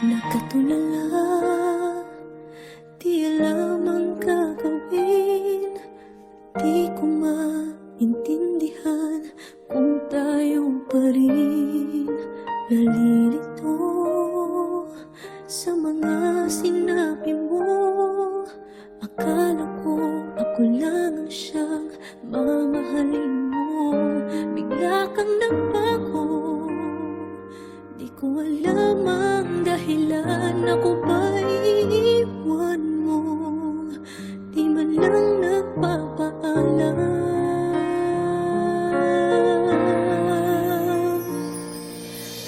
Nakatulala, di alam ang gagawin. Di ko maintindihan kung tayo pa rin. Nalilito sa mga sinabi mo. Akala ko ako lang ang siyang mamahalin mo. Bigla kang nagbago, di ko alam ang dahilan. Ako ba'y iiwan mo? Di man lang nagpapaalam.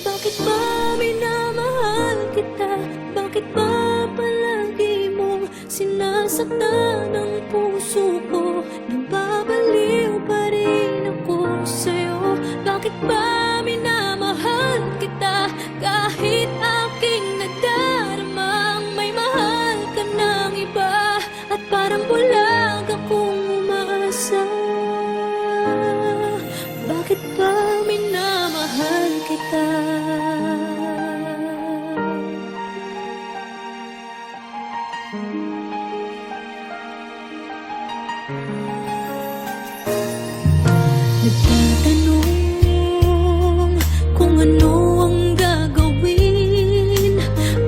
Bakit ba minamahal kita? Bakit ba palagi mong sinasaktan ang puso ko? Nababaliw pa rin ako sa'yo. Bakit ba minamahal kita? Kahit aking nagdaramang may mahal ka ng iba. At parang bulag akong umaasa. Bakit ba minamahal kita? Nagtatanong kung ano ang gagawin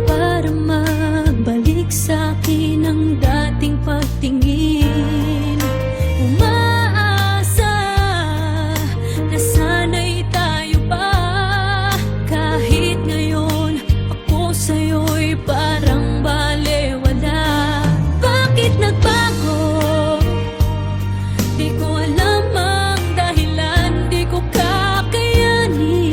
para magbalik sa'kin ang dating pagtingin. Umaasa na sana'y tayo pa. Kahit ngayon ako sa'yo'y parang balewala. Bakit nagbago? Di ko alam ang dahilan. Di ko kakayanin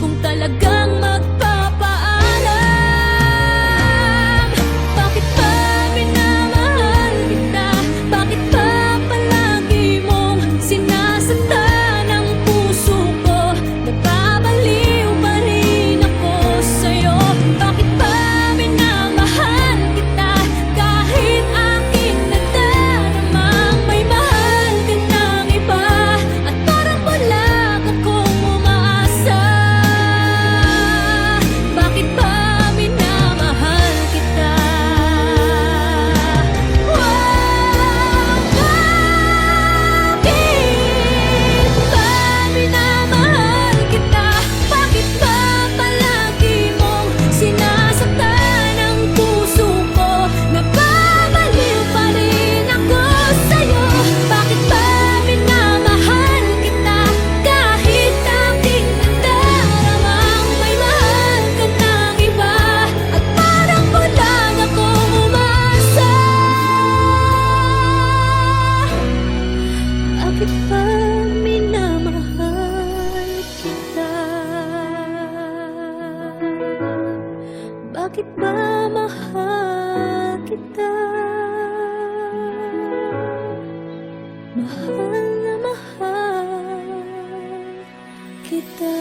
kung talagang magpapaalam. Bakit ba minamahal kita? Bakit ba palagi mong sinasaktan ang puso ko? Nababaliw pa rin ako sa'yo. Bakit ba minamahal kita? Kahit aking nagdaramang may mahal ka ng iba. At parang bulag akong umaasa. Bakit ba minamahal kita? Bakit ba minamahal kita? Bakit ba palagi mong sinasaktan ang puso ko? Nababaliw pa rin ako sa'yo. Bakit ba minamahal kita? Kahit aking nagdaramang may mahal ka ng iba. At parang bulag akong umaasa. Bakit ba minamahal kita? Bakit ba mahal kita? Mahal na mahal kita.